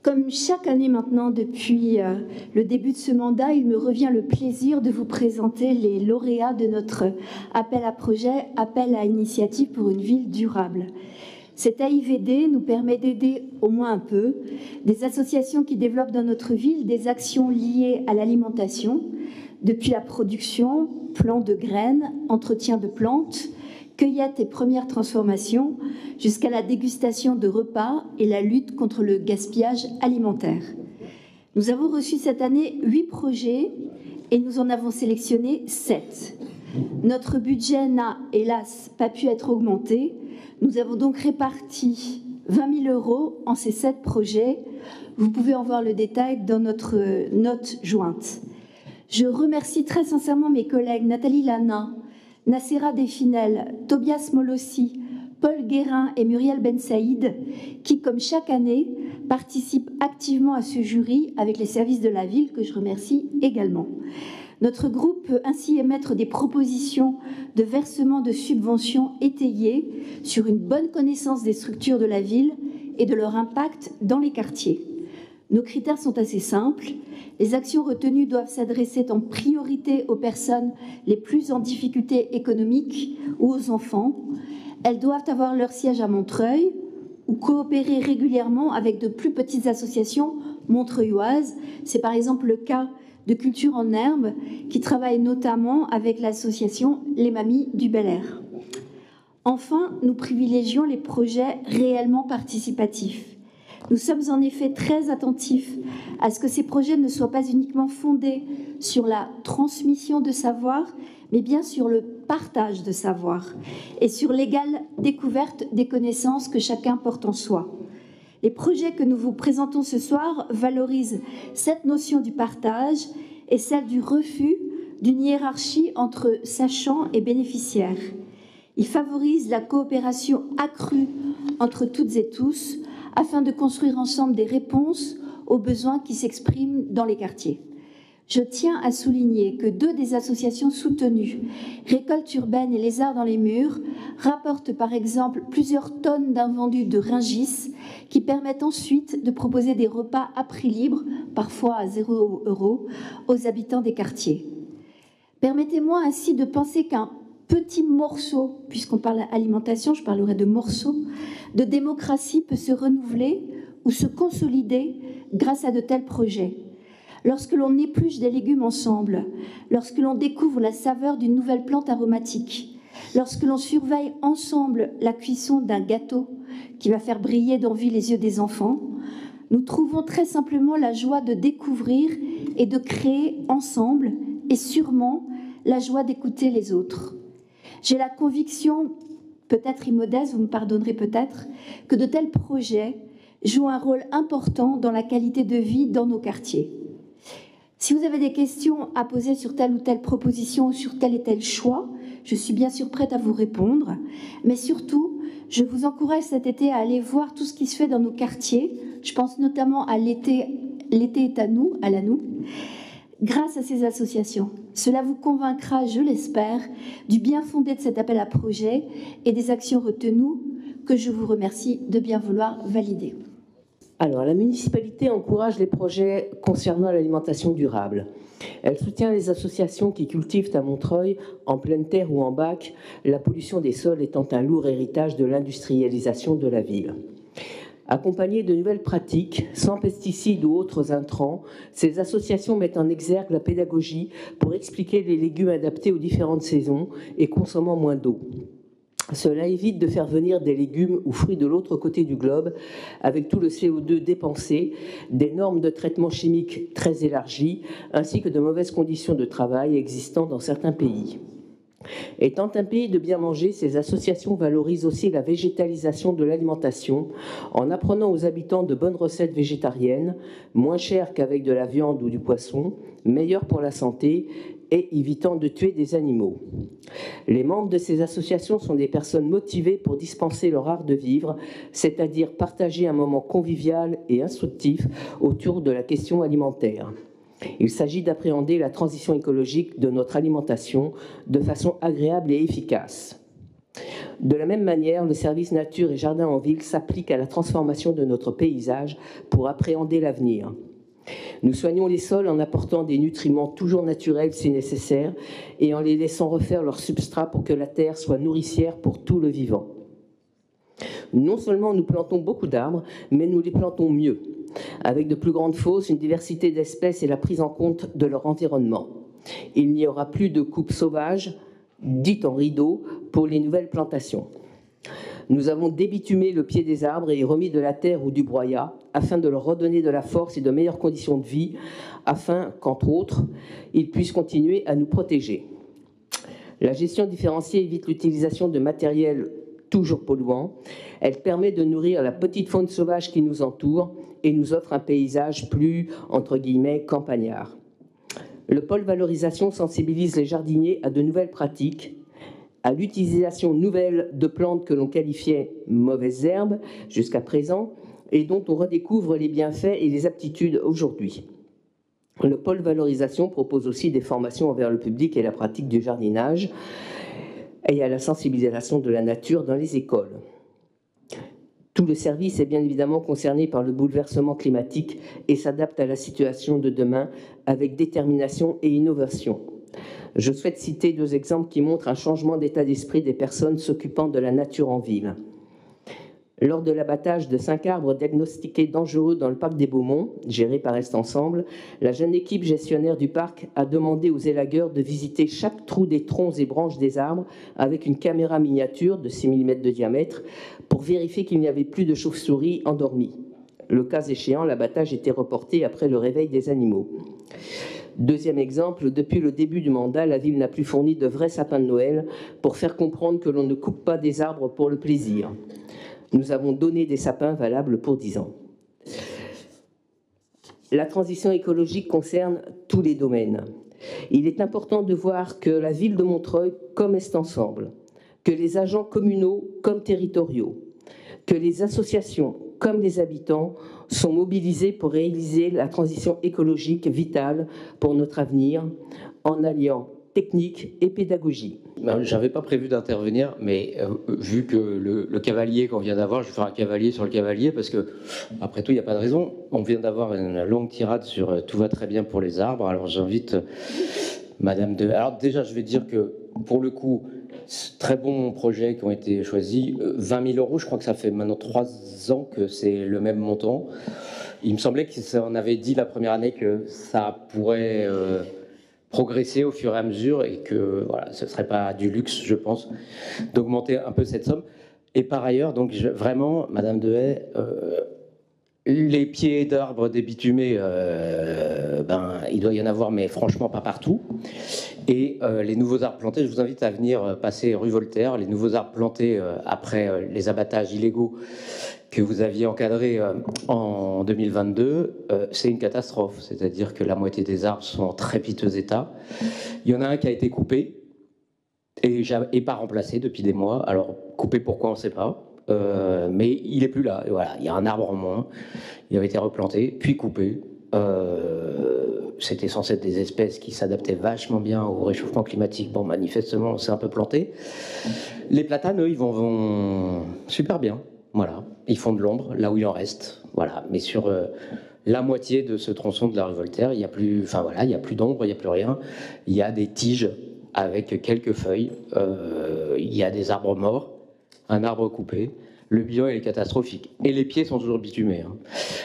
Comme chaque année maintenant depuis le début de ce mandat, il me revient le plaisir de vous présenter les lauréats de notre appel à projet, appel à initiative pour une ville durable. Cet AIVD nous permet d'aider au moins un peu des associations qui développent dans notre ville des actions liées à l'alimentation, depuis la production, plan de graines, entretien de plantes, cueillette et première transformation, jusqu'à la dégustation de repas et la lutte contre le gaspillage alimentaire. Nous avons reçu cette année 8 projets et nous en avons sélectionné 7. Notre budget n'a, hélas, pas pu être augmenté. Nous avons donc réparti 20 000 € en ces 7 projets. Vous pouvez en voir le détail dans notre note jointe. Je remercie très sincèrement mes collègues Nathalie Lana, Nacera Definel, Tobias Molossi, Paul Guérin et Muriel Ben Saïd, qui, comme chaque année, participent activement à ce jury avec les services de la ville, que je remercie également. Notre groupe peut ainsi émettre des propositions de versement de subventions étayées sur une bonne connaissance des structures de la ville et de leur impact dans les quartiers. Nos critères sont assez simples. Les actions retenues doivent s'adresser en priorité aux personnes les plus en difficulté économique ou aux enfants. Elles doivent avoir leur siège à Montreuil ou coopérer régulièrement avec de plus petites associations montreuilloises. C'est par exemple le cas de Culture en Herbe qui travaille notamment avec l'association Les Mamies du Bel Air. Enfin, nous privilégions les projets réellement participatifs. Nous sommes en effet très attentifs à ce que ces projets ne soient pas uniquement fondés sur la transmission de savoir, mais bien sur le partage de savoir et sur l'égale découverte des connaissances que chacun porte en soi. Les projets que nous vous présentons ce soir valorisent cette notion du partage et celle du refus d'une hiérarchie entre sachants et bénéficiaires. Ils favorisent la coopération accrue entre toutes et tous afin de construire ensemble des réponses aux besoins qui s'expriment dans les quartiers. Je tiens à souligner que 2 des associations soutenues, Récolte urbaine et Les Arts dans les murs, rapportent par exemple plusieurs tonnes d'invendus de Rungis qui permettent ensuite de proposer des repas à prix libre, parfois à 0 €, aux habitants des quartiers. Permettez-moi ainsi de penser qu'un petit morceau, puisqu'on parle alimentation, je parlerai de morceaux, de démocratie peut se renouveler ou se consolider grâce à de tels projets. Lorsque l'on épluche des légumes ensemble, lorsque l'on découvre la saveur d'une nouvelle plante aromatique, lorsque l'on surveille ensemble la cuisson d'un gâteau qui va faire briller d'envie les yeux des enfants, nous trouvons très simplement la joie de découvrir et de créer ensemble et sûrement la joie d'écouter les autres. J'ai la conviction, peut-être immodeste, vous me pardonnerez peut-être, que de tels projets jouent un rôle important dans la qualité de vie dans nos quartiers. Si vous avez des questions à poser sur telle ou telle proposition ou sur tel et tel choix, je suis bien sûr prête à vous répondre. Mais surtout, je vous encourage cet été à aller voir tout ce qui se fait dans nos quartiers. Je pense notamment à l'été est à nous, à la nous, grâce à ces associations. Cela vous convaincra, je l'espère, du bien fondé de cet appel à projet et des actions retenues que je vous remercie de bien vouloir valider. Alors, la municipalité encourage les projets concernant l'alimentation durable. Elle soutient les associations qui cultivent à Montreuil, en pleine terre ou en bac, la pollution des sols étant un lourd héritage de l'industrialisation de la ville. Accompagnées de nouvelles pratiques, sans pesticides ou autres intrants, ces associations mettent en exergue la pédagogie pour expliquer les légumes adaptés aux différentes saisons et consommant moins d'eau. Cela évite de faire venir des légumes ou fruits de l'autre côté du globe avec tout le CO2 dépensé, des normes de traitement chimique très élargies, ainsi que de mauvaises conditions de travail existant dans certains pays. Étant un pays de bien manger, ces associations valorisent aussi la végétalisation de l'alimentation en apprenant aux habitants de bonnes recettes végétariennes, moins chères qu'avec de la viande ou du poisson, meilleures pour la santé et évitant de tuer des animaux. Les membres de ces associations sont des personnes motivées pour dispenser leur art de vivre, c'est-à-dire partager un moment convivial et instructif autour de la question alimentaire. Il s'agit d'appréhender la transition écologique de notre alimentation de façon agréable et efficace. De la même manière, le service nature et jardin en ville s'applique à la transformation de notre paysage pour appréhender l'avenir. Nous soignons les sols en apportant des nutriments toujours naturels si nécessaire et en les laissant refaire leur substrat pour que la terre soit nourricière pour tout le vivant. Non seulement nous plantons beaucoup d'arbres, mais nous les plantons mieux, avec de plus grandes fosses, une diversité d'espèces et la prise en compte de leur environnement. Il n'y aura plus de coupes sauvages, dites en rideau, pour les nouvelles plantations. Nous avons débitumé le pied des arbres et remis de la terre ou du broyat afin de leur redonner de la force et de meilleures conditions de vie, afin qu'entre autres, ils puissent continuer à nous protéger. La gestion différenciée évite l'utilisation de matériel toujours polluant. Elle permet de nourrir la petite faune sauvage qui nous entoure et nous offre un paysage plus, entre guillemets, campagnard. Le pôle valorisation sensibilise les jardiniers à de nouvelles pratiques, à l'utilisation nouvelle de plantes que l'on qualifiait mauvaises herbes jusqu'à présent et dont on redécouvre les bienfaits et les aptitudes aujourd'hui. Le pôle valorisation propose aussi des formations envers le public et la pratique du jardinage et à la sensibilisation de la nature dans les écoles. Tout le service est bien évidemment concerné par le bouleversement climatique et s'adapte à la situation de demain avec détermination et innovation. Je souhaite citer 2 exemples qui montrent un changement d'état d'esprit des personnes s'occupant de la nature en ville. Lors de l'abattage de 5 arbres diagnostiqués dangereux dans le parc des Beaumonts, géré par Est Ensemble, la jeune équipe gestionnaire du parc a demandé aux élagueurs de visiter chaque trou des troncs et branches des arbres avec une caméra miniature de 6 mm de diamètre pour vérifier qu'il n'y avait plus de chauves-souris endormies. Le cas échéant, l'abattage était reporté après le réveil des animaux. 2e exemple, depuis le début du mandat, la ville n'a plus fourni de vrais sapins de Noël pour faire comprendre que l'on ne coupe pas des arbres pour le plaisir. Nous avons donné des sapins valables pour 10 ans. La transition écologique concerne tous les domaines. Il est important de voir que la ville de Montreuil, comme Est Ensemble, que les agents communaux comme territoriaux, que les associations comme les habitants sont mobilisés pour réaliser la transition écologique vitale pour notre avenir en alliant technique et pédagogie. Je n'avais pas prévu d'intervenir, mais vu que le cavalier qu'on vient d'avoir, je vais faire un cavalier sur le cavalier, parce que, après tout, il n'y a pas de raison. On vient d'avoir une longue tirade sur « tout va très bien pour les arbres ». Alors j'invite Madame de... Alors déjà, je vais dire que, pour le coup, très bons projets qui ont été choisis. 20 000 €, je crois que ça fait maintenant 3 ans que c'est le même montant. Il me semblait qu'on avait dit la première année que ça pourrait... progresser au fur et à mesure et que voilà, ce ne serait pas du luxe, je pense, d'augmenter un peu cette somme. Et par ailleurs, donc vraiment, Madame Dehaye, les pieds d'arbres débitumés, il doit y en avoir, mais franchement pas partout. Et les nouveaux arbres plantés, je vous invite à venir passer rue Voltaire. Les nouveaux arbres plantés après les abattages illégaux que vous aviez encadré en 2022, c'est une catastrophe. C'est-à-dire que la moitié des arbres sont en très piteux état. Il y en a un qui a été coupé et pas remplacé depuis des mois. Alors, coupé pourquoi, on ne sait pas. Mais il n'est plus là. Et voilà, il y a un arbre en moins. Il avait été replanté, puis coupé. C'était censé être des espèces qui s'adaptaient vachement bien au réchauffement climatique. Bon, manifestement, on s'est un peu planté. Les platanes, eux, ils vont super bien. Voilà, ils font de l'ombre là où il en reste. Voilà, mais sur la moitié de ce tronçon de la rue Voltaire, il n'y a plus, il n'y a plus d'ombre, il n'y a plus rien. Il y a des tiges avec quelques feuilles. Il y a des arbres morts, un arbre coupé. Le bilan est catastrophique. Et les pieds sont toujours bitumés. Hein.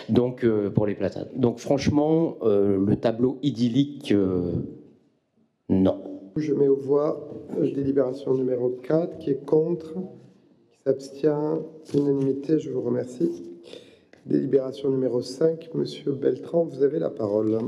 Donc, pour les platanes. Donc, franchement, le tableau idyllique, non. Je mets aux voix délibération numéro 4, qui est contre. S'abstient, unanimité, je vous remercie. Délibération numéro 5, Monsieur Beltran, vous avez la parole.